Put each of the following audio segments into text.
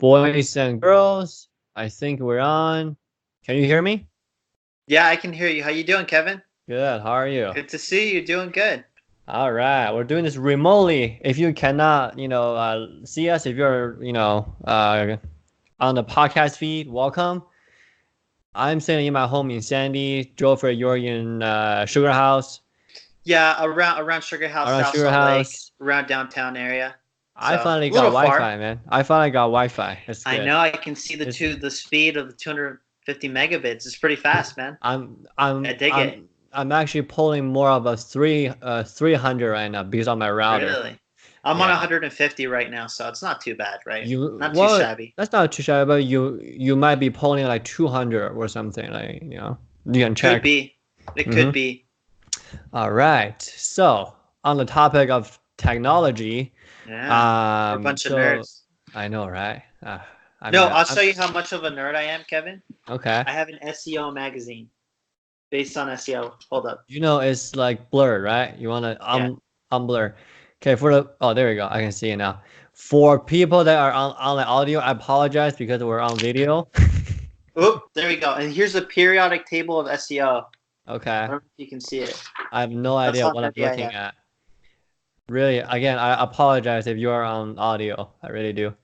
Boys and girls, I think we're on. Can you hear me? Yeah, I can hear you. How you doing, Kevin? Good. How are you? Good to see you. Doing good. All right. We're doing this remotely. If you cannot, see us, if you're, on the podcast feed, welcome. I'm sitting in my home in Sandy. Jofre, you're in Sugar House. Yeah, around Sugar House, Around South Sugar Salt Lake, House. around downtown area. I So finally a got little far. Wi-Fi, man. I finally got Wi-Fi. It's I good. know. I can see It's the speed of the 250 megabits. It's pretty fast, man. I'm I I'm dig it. I'm I'm actually pulling more of a 300 right now because on my router. Really. I'm on Yeah. 150 right now, so it's not too bad, right? You Not too well, shabby. that's not too shabby, but you might be pulling like 200 or something, like you can Could check. be. It Mm-hmm. could be. All right. So on the topic of technology, Yeah. We're a bunch of so nerds. I know, right? I No, mean, I'll show I'm you how much of a nerd I am, Kevin. okay. I have an SEO magazine based on SEO. Hold up. It's like blurred, right? You wanna Yeah. unblur. Okay, there we go. I can see it now. For people that are on the audio, I apologize because we're on video. Oh, there we go. And here's the periodic table of SEO. I Okay. don't know if you can see it. I have no That's idea how what I'm nerdy I looking am. at. Really, again, I apologize if you are on audio. I really do.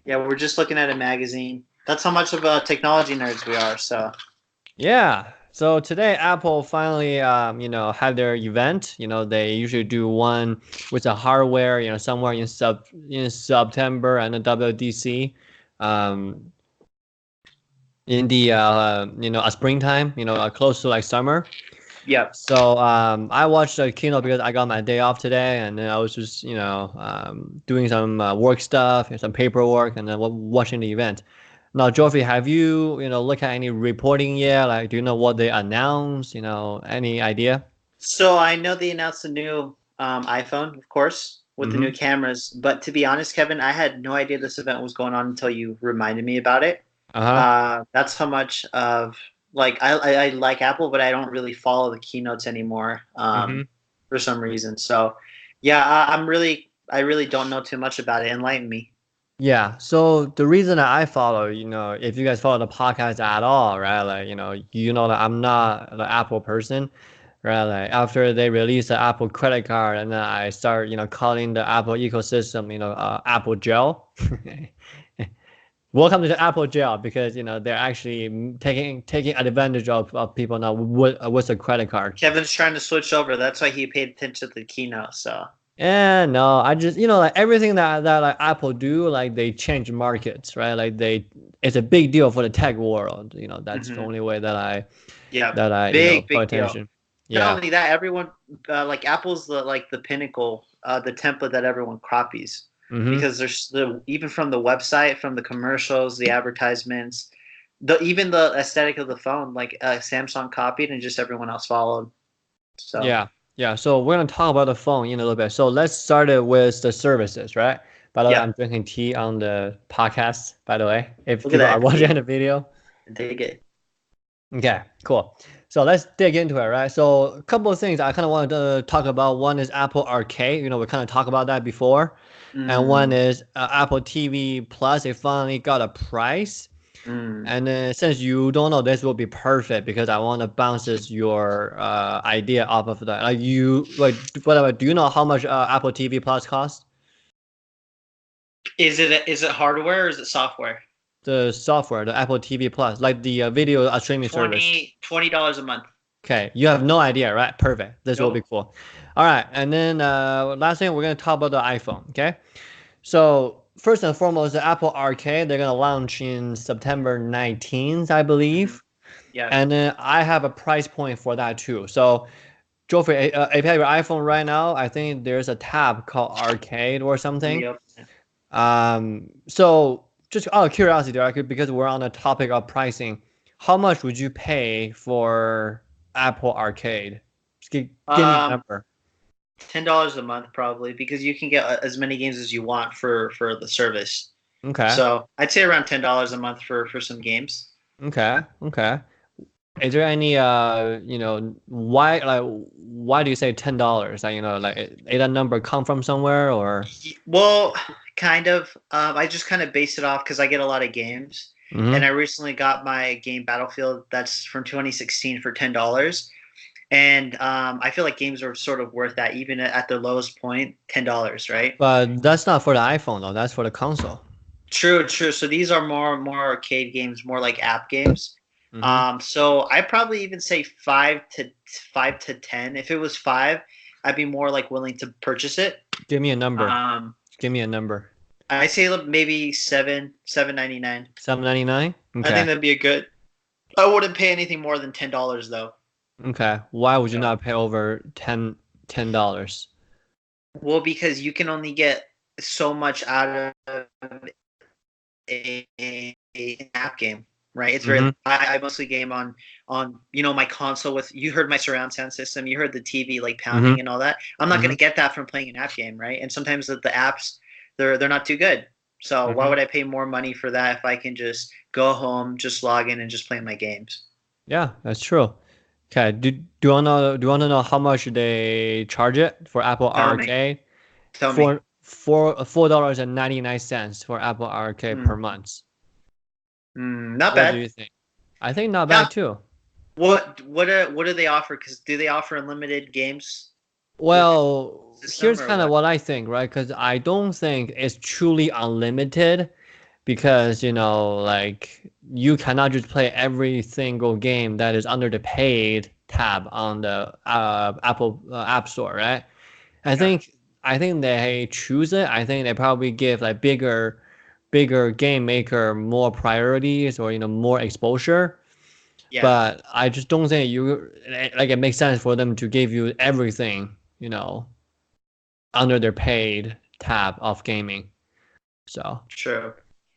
Yeah, we're just looking at a magazine. That's how much of a technology nerds we are. So, Yeah. So today, Apple finally, had their event. They usually do one with the hardware, somewhere in September and the WDC, um, in the springtime, close to like summer. yep. So I watched the keynote because I got my day off today, and then I was just doing some work stuff and some paperwork, and then watching the event. Now, Joffrey, have you look at any reporting yet? Like, do you know what they announced? Any idea? So I know they announced a new iPhone, of course, with the Mm-hmm. new cameras. But to be honest, Kevin, I had no idea this event was going on until you reminded me about it. Uh-huh. That's how much of like I like Apple, but I don't really follow the keynotes anymore Mm-hmm. for some reason. So yeah, I really don't know too much about it. Enlighten me. Yeah. So the reason that I follow, if you guys follow the podcast at all, right? Like, that I'm not the Apple person. Right, like after they release the Apple credit card, and then I start, calling the Apple ecosystem, Apple Gel. Welcome to the Apple Gel because they're actually taking advantage of people now with a credit card. Kevin's trying to switch over. That's why he paid attention to the keynote. So And no, I just like everything that like Apple do, like they change markets, right? Like it's a big deal for the tech world. That's the hmm only way that I yeah, pay big deal. attention. Not Yeah. only that, everyone like Apple's the pinnacle, the template that everyone copies Mm-hmm. because there's the even from the website, from the commercials, the advertisements, the even the aesthetic of the phone, like Samsung copied and just everyone else followed. So Yeah, yeah. So we're gonna talk about the phone in a little bit. So let's start it with the services, right? By the way, yeah, I'm drinking tea on the podcast, by the way, if look at people are that watching tea. the video. Dig it. Okay, cool. So let's dig into it, right? So a couple of things I kind of wanted to talk about. One is Apple Arcade. We kind of talked about that before. And one Mm, is Apple TV Plus. They finally got a price. mm. And then since you don't know, this will be perfect because I want to bounce your idea off of that. Like whatever. Do you know how much Apple TV Plus costs? Is it hardware or is it software? The software, the Apple TV Plus, like the video streaming service. $20 a month. Okay, you have no idea, right? Perfect. This will be Nope. cool. All right, and then last thing we're gonna talk about the iPhone. Okay, so first and foremost, the Apple Arcade they're gonna launch in September 19th, I Mhm. believe. Yeah. And then I have a price point for that too. So, Joffrey, if you have your iPhone right now, I think there's a tab called Arcade or Let me something. open it. So just out of curiosity, right, because we're on the topic of pricing, how much would you pay for Apple Arcade? Just give me a Um, number. $10 a month probably because you can get as many games as you want for the service. Okay, So I'd say around $10 a month for some games. okay. Is there any why do you say $10? Like like did that number come from somewhere or? Well, Kind of. I just kind of base it off because I get a lot of games, and I recently got my game Battlefield that's from 2016 for $10, and I feel like games are sort of worth that even at the lowest point, $10, right? But that's not for the iPhone though. That's for the console. True, true. So these are more arcade games, more like app games. Mm-hmm. So I probably even say 5 to 10. If it was 5, I'd be more like willing to purchase it. Give me a number. Um, Give me a number. I say maybe 7.99. $7.99. Okay. I think that'd be a good. I wouldn't pay anything more than $10 though. Okay. Why would you not pay over $10? Well, because you can only get so much out of an app game, right? It's very. I mostly game on my console with. You heard my surround sound system. You heard the TV like pounding and all that. I'm not gonna get that from playing an app game, right? And sometimes the apps they're not too good. So why would I pay more money for that if I can just go home, just log in and just play my games? Yeah, that's true. Okay. Do you wanna know how much they charge it for Apple Arcade? Tell me. $4.99 for Apple Arcade per month. Not bad. What do you think? I think not bad too. What do they offer? Because do they offer unlimited games? Well, here's kind of what I think, right? Because I don't think it's truly unlimited, because like you cannot just play every single game that is under the paid tab on the Apple App Store, right? I think they choose it. I think they probably give like bigger game maker more priorities, or more exposure. Yeah. But I just don't think it makes sense for them to give you everything under their paid tab of gaming. So true.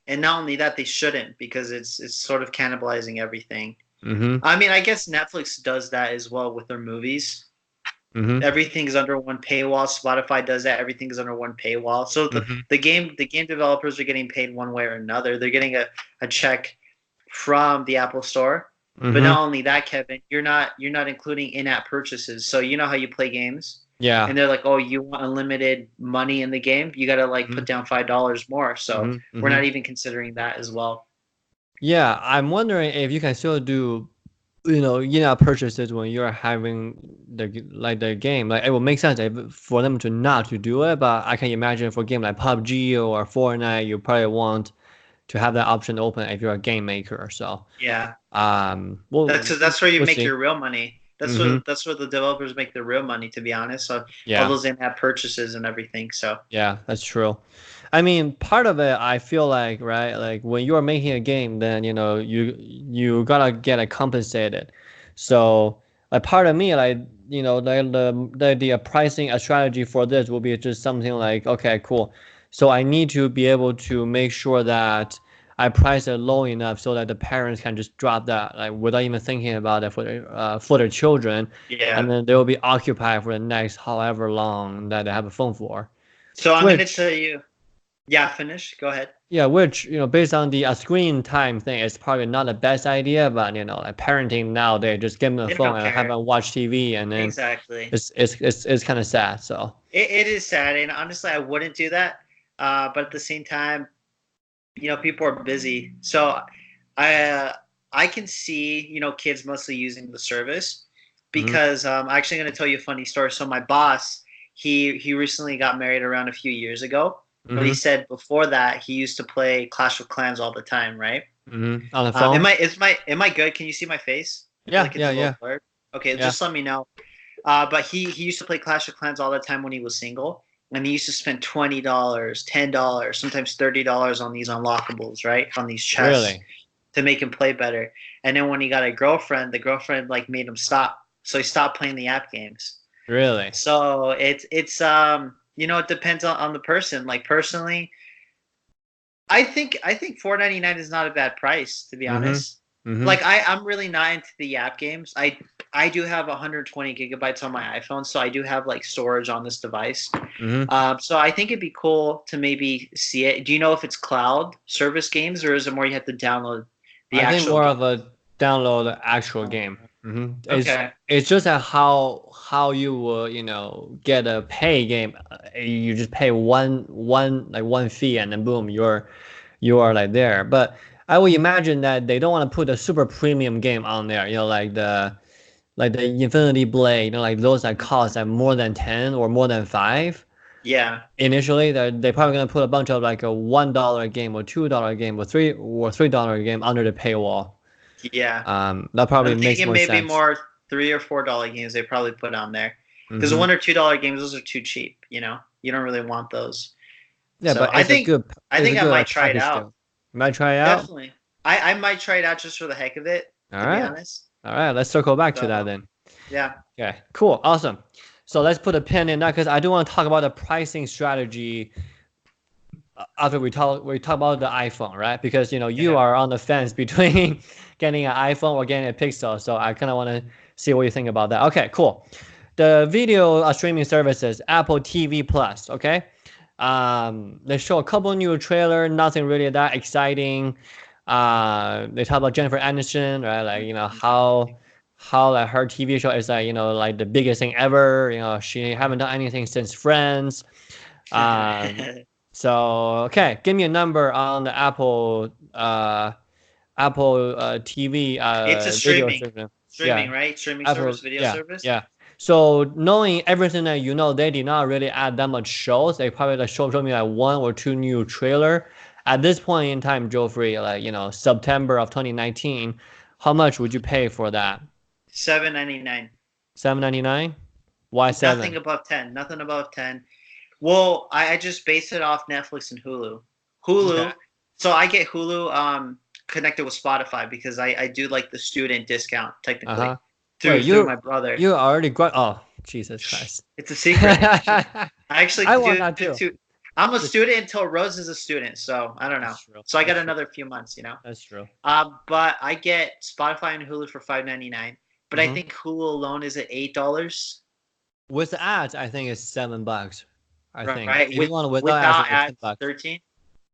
And not only that, they shouldn't, because it's sort of cannibalizing everything. I mean, I guess Netflix does that as well with their movies. Everything's under one paywall. Spotify does that. Everything's under one paywall. So the game developers are getting paid one way or another. They're getting a check from the Apple Store. But not only that, Kevin, you're not including in-app purchases. So you know how you play games? Yeah. And they're like, oh, you want unlimited money in the game? You got to put down $5 more. So we're not even considering that as well. Yeah, I'm wondering if you can still do, in-app purchases when you're having the game. Like, it will make sense for them to not to do it, but I can imagine for a game like PUBG or Fortnite, you probably want to have that option open if you're a game maker. So yeah, well, that's where you make your real money. That's where the developers make their real money, to be honest. So all those in-app purchases and everything. So yeah, that's true. I mean, part of it, I feel like, right, like when you are making a game, then you gotta get it compensated. So like part of me, like the pricing strategy for this will be just something like, okay, cool. So I need to be able to make sure that I price it low enough so that the parents can just drop that, like without even thinking about it for their children. Yeah. And then they will be occupied for the next however long that they have a phone for. So I'm gonna tell you. Yeah, finish. Go ahead. Yeah, which based on the screen time thing, it's probably not the best idea. But like parenting now, they just give them the phone and have them watch TV, and then exactly it's kind of sad. So it is sad, and honestly, I wouldn't do that. But at the same time, people are busy, so I can see kids mostly using the service, because I'm actually going to tell you a funny story. So my boss, he recently got married around a few years ago. But he said before that he used to play Clash of Clans all the time, right? On the phone. Am I good? Can you see my face? Yeah, yeah. Okay, just let me know. But he used to play Clash of Clans all the time when he was single, and he used to spend $20, $10, sometimes $30 on these unlockables, right? On these chests to make him play better. And then when he got a girlfriend, the girlfriend made him stop, so he stopped playing the app games. Really? So it's it depends on the person. Like personally, I think $4.99 is not a bad price, to be honest. Like I'm really not into the app games. I do have 120 gigabytes on my iPhone, so I do have storage on this device. So I think it'd be cool to maybe see it. Do you know if it's cloud service games, or is it more you have to download the actual? I think more of a download the actual game. Okay. It's just how you will, you know, get a pay game. You just pay one fee, and then boom, you are like there. But I would imagine that they don't want to put a super premium game on there. You know, like the Infinity Blade. You know, like those that cost like more than 10 or more than 5. Yeah. Initially, they're probably gonna put a bunch of like a $1 game or $2 game or $3 game under the paywall. Yeah. That probably I'm makes thinking more maybe sense. more $3 or $4 games they probably put on there because the Hmm. $1 or $2 games, those are too cheap. You know, you don't really want those. Yeah, So but I it's a think I good might like try it package out. deal. You might try it out. Definitely. I might try it out just for the heck of it, All to be right, honest. all right. Let's circle back to that So then. yeah. Okay, cool, awesome. So let's put a pin in that because I do want to talk about the pricing strategy after we talk about the iPhone, right? Because you know you Yeah. are on the fence between getting an iPhone or getting a Pixel, so I kind of want to see what you think about that. Okay, cool. The video streaming services, Apple TV Plus. Okay, they show a couple new trailer, nothing really that exciting. They talk about Jennifer Aniston, right? Like you know how like her TV show is like you know like the biggest thing ever. You know she haven't done anything since Friends. Um, so okay, give me a number on the Apple TV It's a video streaming. service. Streaming, Yeah, right? Streaming service, Apple. video Yeah, service. yeah. So knowing everything that you know, they did not really add that much shows. They probably like show me like one or two new trailer. At this point in time, Jofre, like you know, September of 2019, how much would you pay for that? $7.99. 7.99? Why Nothing 7? above 10. Nothing above 10. Well, I just base it off Netflix and Hulu. Okay. Hulu. So I get Hulu connected with Spotify because I do like the student discount technically Uh-huh. Wait, through my brother. you already got oh Jesus Christ. It's a secret. I actually I want do that too. too. I'm a Just- student until Rose is a student, so I don't know. That's true. So I got That's true. another few months, you know. That's true. But I get Spotify and Hulu for $5.99. But I Hmm. think Hulu alone is at $8. With the ads, I think it's $7. I think Right? if you want without ads, Without it's like ads, 10 bucks. 13.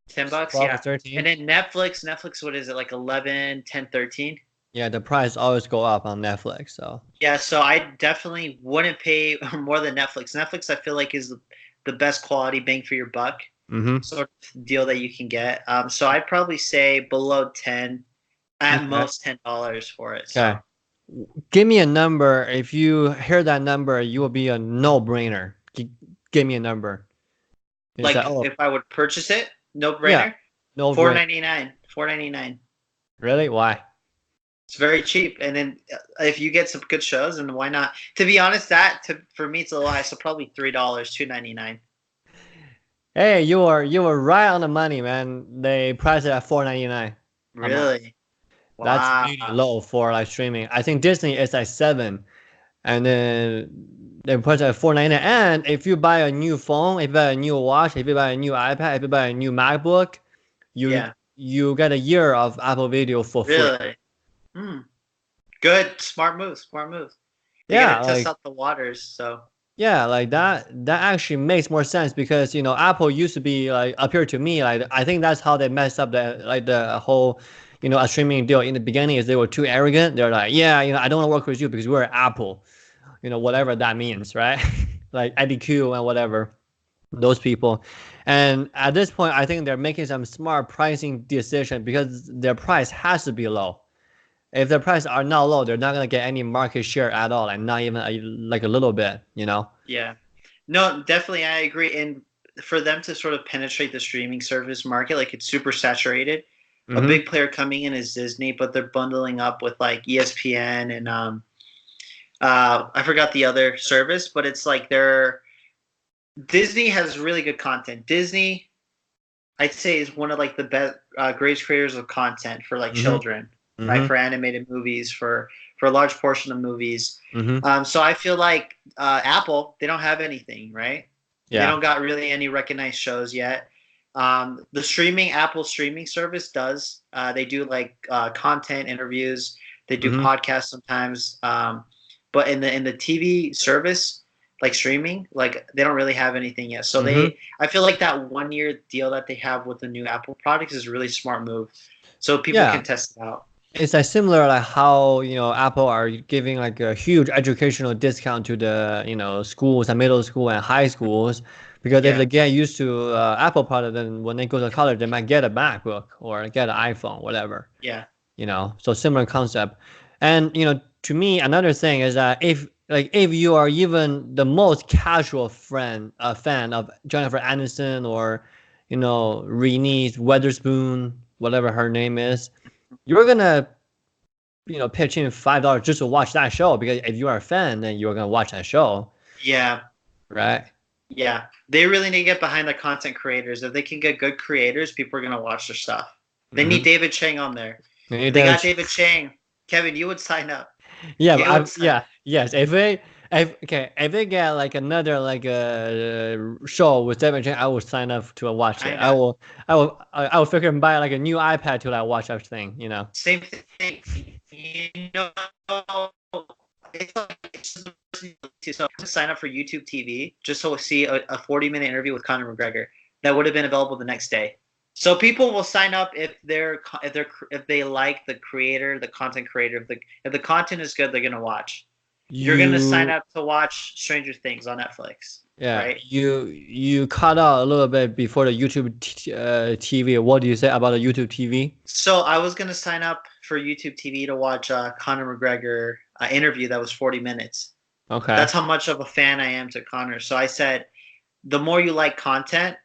$10, 12 or yeah. 13. And then Netflix, what is it, like 11, 10, 13? Yeah, the price always go up on Netflix. So Yeah, so I definitely wouldn't pay more than Netflix. Netflix, I feel like, is the best quality bang for your buck sort of deal that you can get. So I'd probably say below 10, at Okay. most $10 for it. Okay. So Give me a number. If you hear that number, you will be a no-brainer. Give me a number. Is like that if I would purchase it, no yeah, brainer. no-brainer. $4.99. Really? Why? It's very cheap, and then if you get some good shows, and why not? To be honest, for me it's a little high, so probably $3, $2.99. Hey, you were right on the money, man. They priced it at 4.99 a month. Really? That's Wow. really low for like streaming. I think Disney is like 7, and then they price it at 4.99. And if you buy a new phone, if you buy a new watch, if you buy a new iPad, if you buy a new MacBook, you Yeah. you get a year of Apple Video for free. Really? Hmm. Good. Smart move. Smart move. You Yeah, gotta test out the waters. So yeah, like that actually makes more sense because you know Apple used to be like appear to me like I think that's how they messed up the whole you know a streaming deal in the beginning is they were too arrogant. They're like, yeah, you know, I don't want to work with you because we're Apple, you know, whatever that means, right? Like Eddie Q and whatever those people. And at this point, I think they're making some smart pricing decision because their price has to be low. If their prices are not low, they're not gonna get any market share at all, and not even like a little bit, you know. yeah. No, definitely I agree. And for them to sort of penetrate the streaming service market, like it's super saturated. A Mm-hmm. big player coming in is Disney, but they're bundling up with like ESPN and I forgot the other service, but it's like Disney has really good content. Disney, I'd say, is one of like the best, greatest creators of content for like Mm-hmm. children, right? Mm-hmm. For animated movies, for a large portion of movies. Mm-hmm. So I feel like Apple, they don't have anything, right? They Yeah. don't got really any recognized shows yet. The Apple streaming service does. They do like content interviews. They do Mm-hmm. podcasts sometimes. But in the TV service, like streaming, like they don't really have anything yet. So Mm-hmm. I feel like that 1 year deal that they have with the new Apple products is a really smart move. So people Yeah. can test it out. It's like similar like how Apple are giving like a huge educational discount to the schools and middle school and high schools because if Yeah, they get used to Apple product, then when they go to college, they might get a MacBook or get an iPhone, whatever. yeah, So similar concept. And to me, another thing is that if you are even the most casual fan of Jennifer Aniston or Renee Witherspoon, whatever her name is, you're gonna pitch in $5 just to watch that show because if you are a fan, then you're gonna watch that show, yeah, right? yeah. They really need to get behind the content creators. If they can get good creators, people are gonna watch their stuff. They need David Chang on there. If they got David Chang, Kevin, you would sign up. Yeah, You would sign up. yes. If they get like another like a show with David Chang, I will sign up to watch it. I will figure and buy like a new iPad to like watch everything. Same thing. You know, so sign up for YouTube TV just to see a 40-minute interview with Conor McGregor that would have been available the next day. So people will sign up if they like the creator, the content creator. If the content is good, they're gonna watch. You're gonna sign up to watch Stranger Things on Netflix. Yeah, right? you cut out a little bit before the YouTube TV. What do you say about the YouTube TV? So I was gonna sign up for YouTube TV to watch Conor McGregor interview that was 40 minutes. Okay. That's how much of a fan I am to Conor. So I said, the more you like content,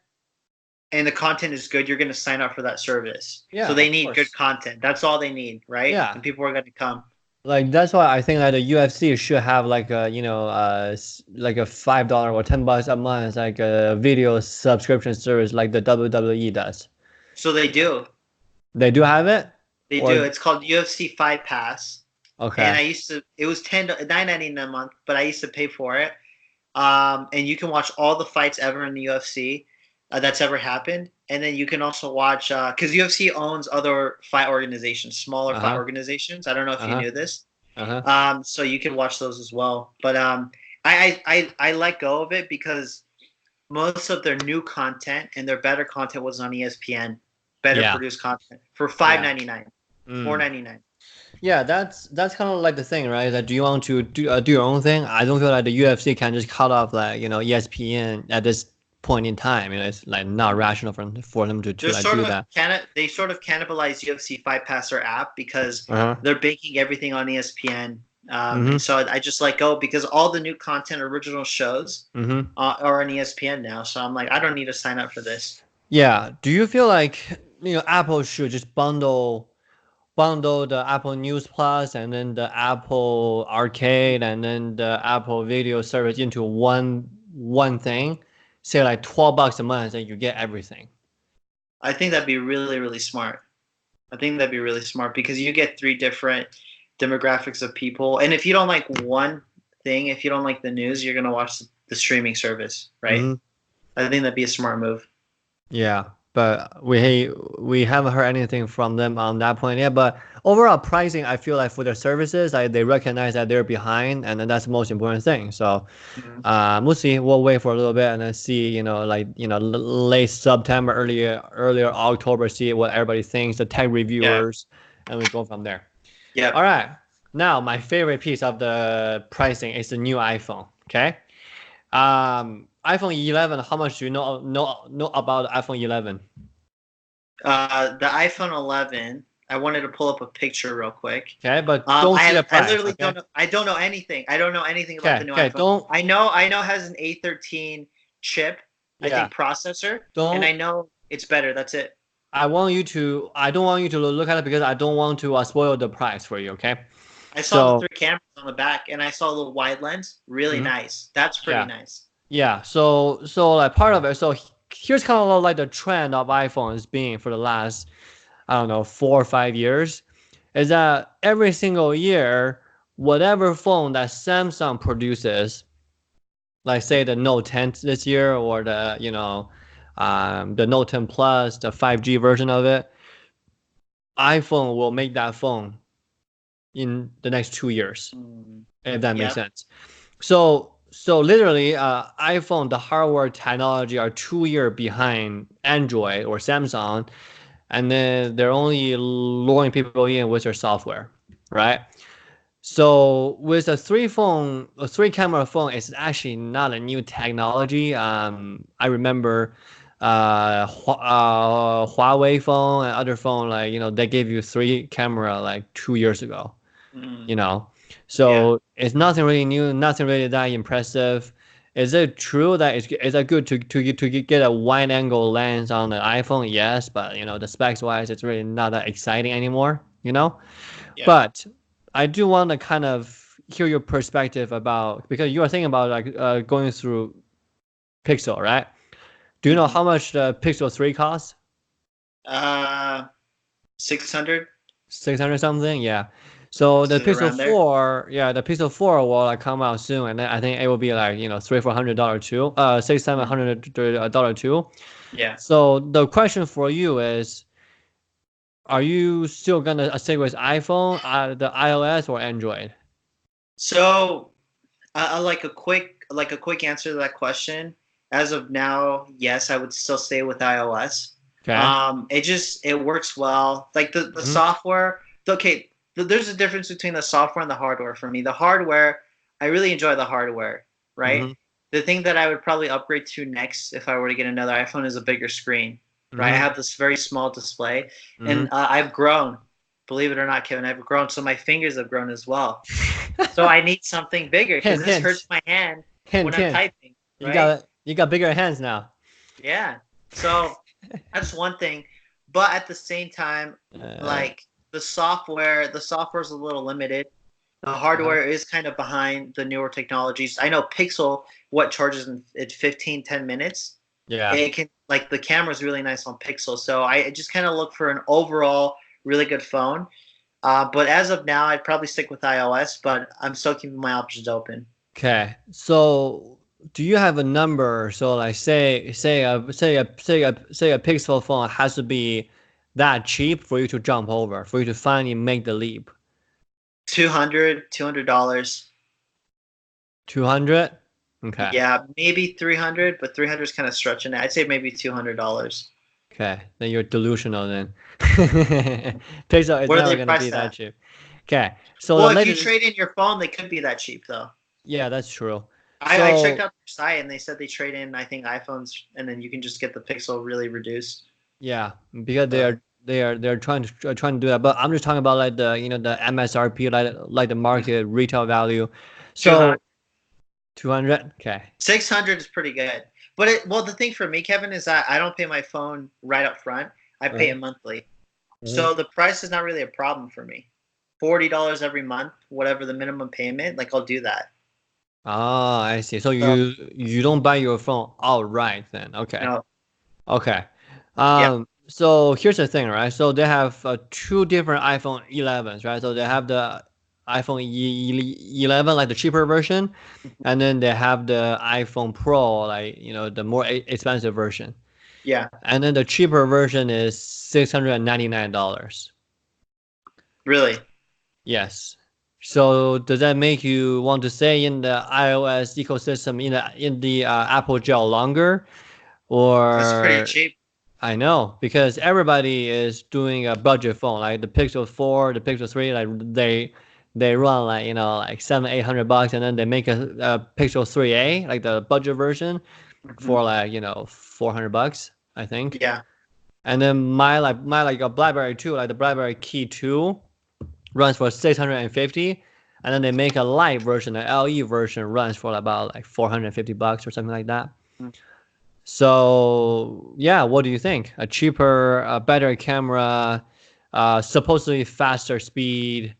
and the content is good, you're going to sign up for that service. Yeah, so they need good content. That's all they need, right? Yeah. And people are going to come. Like that's why I think that the UFC should have like a like a $5 or $10 a month like a video subscription service like the WWE does. So they do. They do have it. They do. It's called UFC Fight Pass. Okay. And it was $9.99 a month, but I used to pay for it. And you can watch all the fights ever in the UFC. That's ever happened, and then you can also watch because UFC owns other fight organizations, smaller fight organizations. I don't know if you knew this. So you can watch those as well. But I let go of it because most of their new content and their better content was on ESPN, better produced content for $5.99, $4.99. Yeah, that's kind of like the thing, right? That do you want to do your own thing? I don't feel like the UFC can just cut off like ESPN at this point in time. It's like not rational for them to like, do that. They sort of cannibalize UFC Fight Pass their app because they're banking everything on ESPN. So I just let go because all the new content, original shows are on ESPN now. So I'm like, I don't need to sign up for this. Yeah. Do you feel like Apple should just bundle the Apple News Plus and then the Apple Arcade and then the Apple Video service into one thing? Say like $12 a month and you get everything. I think that'd be really, really smart. I think that'd be really smart because you get 3 different demographics of people. And if you don't like one thing, if you don't like the news, you're going to watch the streaming service, right? I think that'd be a smart move. Yeah, but we haven't heard anything from them on that point yet. But overall pricing, I feel like for their services, they recognize that they're behind, and then that's the most important thing. So we'll see. We'll wait for a little bit and then see, late September, earlier October, see what everybody thinks, the tech reviewers, and we go from there. Yeah. All right. Now, my favorite piece of the pricing is the new iPhone. Okay. iPhone 11. How much do you know about iPhone 11? The iPhone 11. I wanted to pull up a picture real quick. Okay, but don't see the price. I literally don't know. I don't know anything. I don't know anything about the new iPhone. I know it has an A13 chip. I think processor, and I know it's better. That's it. I don't want you to look at it because I don't want to spoil the price for you. Okay. I saw the 3 cameras on the back, and I saw a little wide lens. Really nice. That's pretty nice. Yeah. So like part of it. So here's kind of like the trend of iPhones being for the last, I don't know, 4 or 5 years, is that every single year, whatever phone that Samsung produces, like say the Note 10 this year or the the Note 10 Plus, the 5G version of it, iPhone will make that phone in the next 2 years, if that makes sense. So literally, iPhone, the hardware technology are 2 years behind Android or Samsung. and then they're only luring people in with their software, right? So with a three camera phone, it's actually not a new technology. I remember Huawei phone and other phone, like, they gave you three camera like 2 years ago, Mm, you know. yeah. So it's nothing really new, nothing really that impressive. Is it true that is it good to get a wide angle lens on the iPhone? Yes, but the specs wise, it's really not that exciting anymore. Yeah. But I do want to kind of hear your perspective about, because you are thinking about like going through Pixel, right? Do you know Hmm. how much the Pixel 3 costs? 600. 600 something, yeah. So Is the it Pixel around there? 4, yeah, the Pixel 4 will like come out soon, and then I think it will be like $300-400 too, Mm, $600-700 too. yeah. So the question for you is, are you still gonna stick with iPhone, the iOS, or Android? So, like a quick answer to that question. As of now, yes, I would still stay with iOS. Okay. It works well. Like the Hmm. software. Okay, there's a difference between the software and the hardware for me. The hardware, I really enjoy the hardware, right? Hmm. The thing that I would probably upgrade to next if I were to get another iPhone is a bigger screen, right? I Hmm. have this very small display, Hmm. and I've grown. Believe it or not, Kevin, I've grown, so my fingers have grown as well. So I need something bigger because Hint, this hurts hint, my hand when hint, I'm hint. typing, You right? got bigger hands now. Yeah. So that's one thing. But at the same time, Uh, like the software is a little limited. The uh-huh. hardware is kind of behind the newer technologies. I know Pixel, what charges in 15, 10 minutes. Yeah. It can, like, the camera is really nice on Pixel. So I just kind of look for an overall really good phone. But as of now, I'd probably stick with iOS, but I'm still keeping my options open. Okay. So, do you have a number? So, like, say a Pixel phone has to be that cheap for you to jump over, for you to finally make the leap. 200 $200. 200. Okay. Yeah, maybe 300, but 300 is kind of stretching it. I'd say maybe $200. Okay. Then you're delusional then. Pixel is What are never they gonna be priced that at? cheap. Okay. So the Well, if you latest. trade in your phone, they could be that cheap though. Yeah, that's true. I checked So out their site and they said they trade in, I think, iPhones, and then you can just get the Pixel really reduced. yeah, because they So are they are they're trying to do that. But I'm just talking about like the MSRP, like the market retail value. 200, So 200. Okay. 600 is pretty good. But the thing for me, Kevin, is that I don't pay my phone right up front. I pay Uh-huh. it monthly. Uh-huh. So the price is not really a problem for me. $40 every month, whatever the minimum payment, like I'll do that. Ah, I see. So So you don't buy your phone outright then. Okay. no, Okay. yeah, So here's the thing, right? So they have two different iPhone 11s, right? So they have the iPhone 11, like the cheaper version, and then they have the iPhone Pro, like, the more expensive version. yeah, And then the cheaper version is $699. really. Yes. So does that make you want to stay in the iOS ecosystem, in the Apple gel longer, That's pretty or? cheap. I know, because everybody is doing a budget phone, like the Pixel 4, the Pixel 3, like they run like like 700-800 bucks, and then they make a Pixel 3a, like the budget version, Hmm. for like 400 bucks, I think. Yeah. And then my a BlackBerry 2, like the BlackBerry Key 2, runs for 650, and then they make a light version, the LE version, runs for about like 450 bucks or something like that. Mm. So yeah, what do you think? A cheaper, better camera, supposedly faster speed.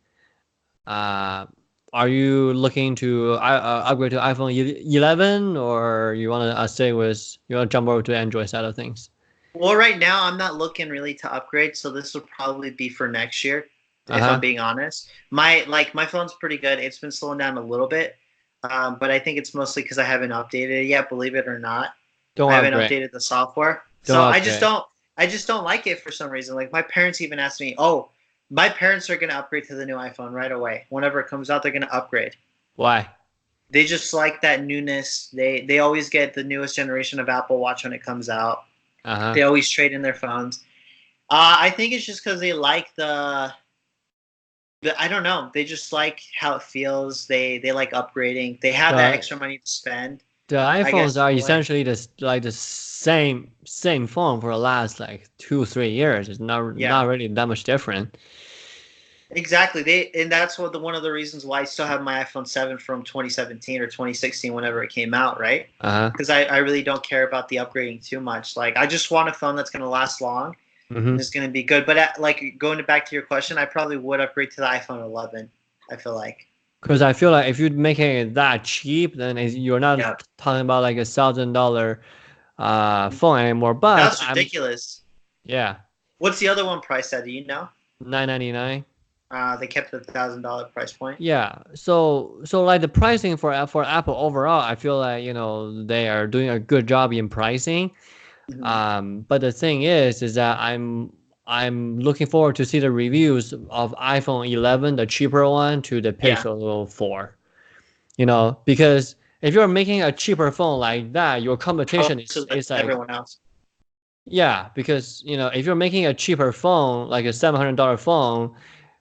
Uh, are you looking to upgrade to iPhone 11, or you want to you want to jump over to Android side of things? Well, right now I'm not looking really to upgrade, so this will probably be for next year, Uh if I'm huh. being honest. My phone's pretty good. It's been slowing down a little bit, but I think it's mostly because I haven't updated it yet. Believe it or not, Don't I haven't upgrade. updated the software, Don't so upgrade. I just don't like it for some reason. Like my parents even asked me, "Oh, my parents are gonna upgrade to the new iPhone right away. Whenever it comes out, they're gonna upgrade." Why? They just like that newness. They always get the newest generation of Apple Watch when it comes out. Uh huh. They always trade in their phones. I think it's just because they like the I don't know. They just like how it feels. They like upgrading. They have that The extra money to spend. the I guess iPhones in are a way. essentially the same phone for the last like 2 3 years. It's not Yeah. really that much different. Exactly. And that's one of the reasons why I still have my iPhone 7 from 2017 or 2016 whenever it came out, right? Uh-huh. Because I really don't care about the upgrading too much. Like I just want a phone that's going to last long and Mm-hmm. is going to be good. But like going back to your question, I probably would upgrade to the iPhone 11. I feel like. Because I feel like if you're making it that cheap, then you're not Yeah. talking about like $1,000 phone anymore. But That's ridiculous. yeah, What's the other one priced at? Do you know? 999. They kept the $1,000 price point. Yeah, so like the pricing for Apple overall, I feel like they are doing a good job in pricing. Hmm. But the thing is that I'm looking forward to see the reviews of iPhone 11, the cheaper one, to the Yeah. Pixel 4. Because if you're making a cheaper phone like that, your competition To is like, everyone else. yeah, because if you're making a cheaper phone, like a $700 phone,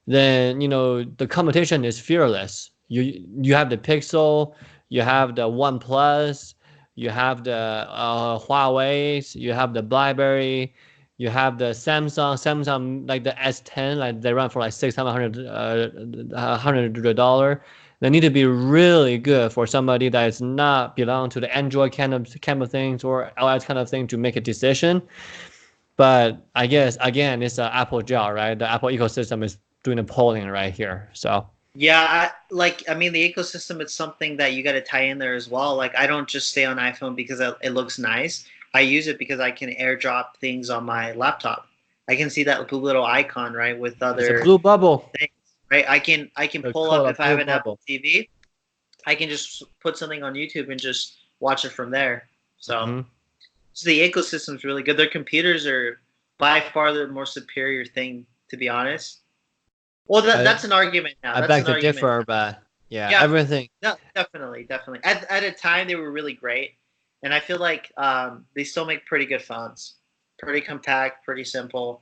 then the competition is fearless. You have the Pixel, you have the OnePlus, you have the Huawei, you have the BlackBerry, you have the Samsung like the S10, like they run for like $600 They need to be really good for somebody that is not belong to the Android kind of things or iOS kind of thing to make a decision. But I guess again, it's an Apple gel, right? The Apple ecosystem is doing the polling right here. So Yeah, I mean, the ecosystem, it's something that you got to tie in there as well. Like, I don't just stay on iPhone because it looks nice. I use it because I can airdrop things on my laptop. I can see that blue little icon, right, with it's a other blue bubble. things, right? I can They're pull called up a if I have blue an Apple bubble. TV. I can just put something on YouTube and just watch it from there. So, Hmm. so the ecosystem's really good. Their computers are by far the more superior thing, to be honest. Well, I that's an argument now. I That's beg an to argument differ, now. but yeah, Yeah, everything. no, definitely, definitely. At a time, they were really great, and I feel like they still make pretty good phones. Pretty compact, pretty simple,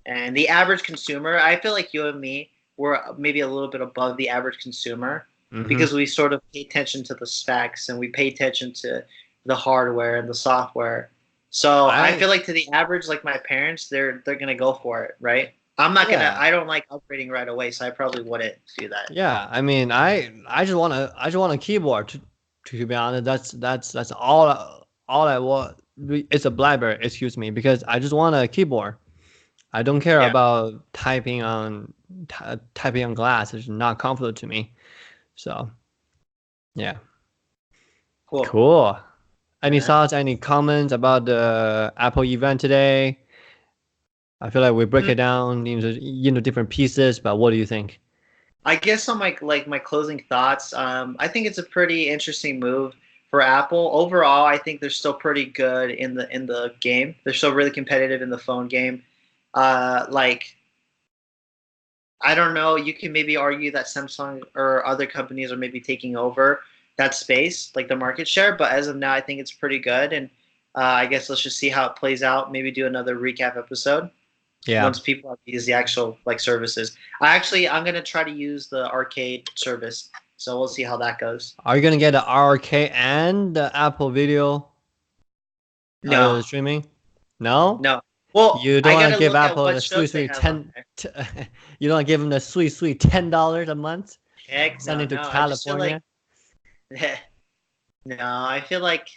and the average consumer. I feel like you and me were maybe a little bit above the average consumer Hmm. because we sort of pay attention to the specs and we pay attention to the hardware and the software. So I I feel like to the average, like my parents, they're gonna go for it, right? I'm not gonna. Yeah, I don't like upgrading right away, so I probably wouldn't do that. yeah. I mean, I just want a keyboard to be honest. That's all I want. It's a BlackBerry, excuse me, because I just want a keyboard. I don't care Yeah, about typing on glass. It's not comfortable to me. So yeah, cool. cool. Any Uh, thoughts? Any comments about the Apple event today? I feel like we break it down into different pieces, but what do you think? I guess on my closing thoughts, I think it's a pretty interesting move for Apple. Overall, I think they're still pretty good in the game. They're still really competitive in the phone game. Like I don't know, you can maybe argue that Samsung or other companies are maybe taking over that space, like the market share. But as of now, I think it's pretty good. And I guess let's just see how it plays out. Maybe do another recap episode Yeah. once people have used the actual like services. I'm gonna try to use the arcade service, so we'll see how that goes. Are you gonna get the RK and the Apple Video No, streaming? No? no. Well, You don't I want to gotta give look at Apple what the shows sweet they sweet have on 10 there. you don't want to give them the sweet $10 a month? Heck, no, Sending to no. I just feel like California? no. I feel like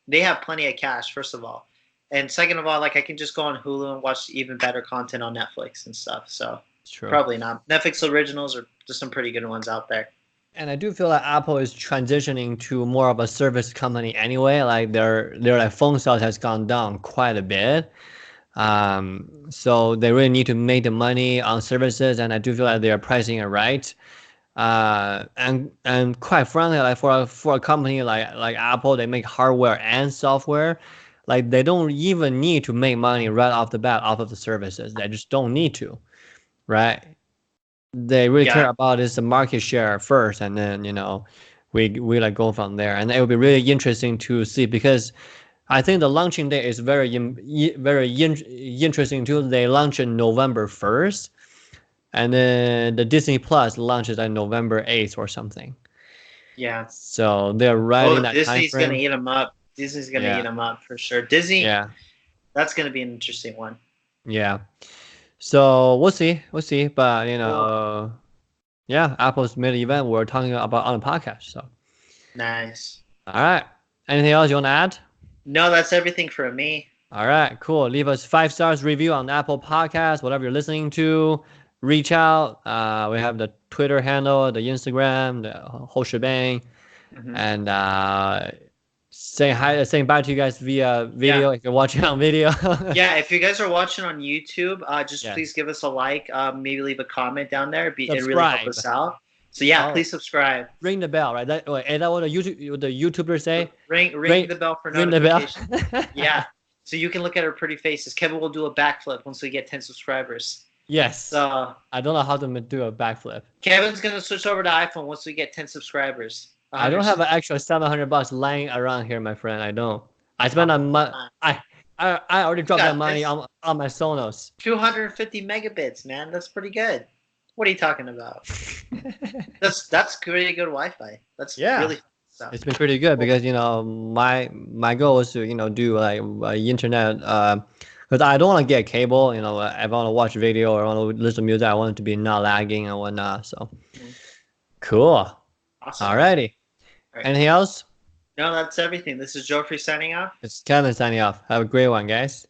they have plenty of cash. First of all, and second of all, like I can just go on Hulu and watch even better content on Netflix and stuff. So It's true. probably not. Netflix originals are just some pretty good ones out there. And I do feel like Apple is transitioning to more of a service company anyway. Like their like phone sales has gone down quite a bit. So they really need to make the money on services, and I do feel like they are pricing it right. And quite frankly, like for a company like Apple, they make hardware and software. Like they don't even need to make money right off the bat off of the services. They just don't need to, right? They really care Yeah, about is the market share first, and then we like go from there. And it will be really interesting to see because I think the launching day is very interesting too. They launch on November 1st, and then the Disney Plus launches on November 8th or something. Yeah. So they're right in that time Disney's frame. gonna eat them up. Disney's gonna Yeah. eat them up for sure. Disney. Yeah. That's gonna be an interesting one. Yeah. So we'll see. We'll see. But Cool. yeah, Apple's made an event we're talking about on the podcast. So Nice. all right. Anything else you want to add? No, that's everything for me. All right, cool. Leave us 5 stars review on Apple Podcast, whatever you're listening to. Reach out. We have the Twitter handle, the Instagram, the whole shebang, and saying bye to you guys via video if you're watching on video. Yeah, if you guys are watching on YouTube, just Yes. please give us a like. Maybe leave a comment down there. It really Subscribe. helps us out. So yeah, please subscribe. Ring the bell, right? Is that what the YouTubers say? Ring the bell for Ring the bell. notifications. Yeah. So you can look at our pretty faces. Keven will do a backflip once we get 10 subscribers. Yes. So I don't know how to do a backflip. Kevin's gonna switch over to iPhone once we get 10 subscribers. I don't have an extra $700 lying around here, my friend. I don't. I spent I already dropped that money on my Sonos. 250 megabits, man. That's pretty good. What are you talking about? that's pretty good Wi-Fi. That's really fun stuff. It's been pretty good because my goal is to do like internet because I don't want to get cable. If I want to watch video or I want to listen to music, I want it to be not lagging and whatnot. So cool. Awesome. Alrighty. Right. Anything else? No, that's everything. This is Jofre signing off. It's Keven signing off. Have a great one, guys.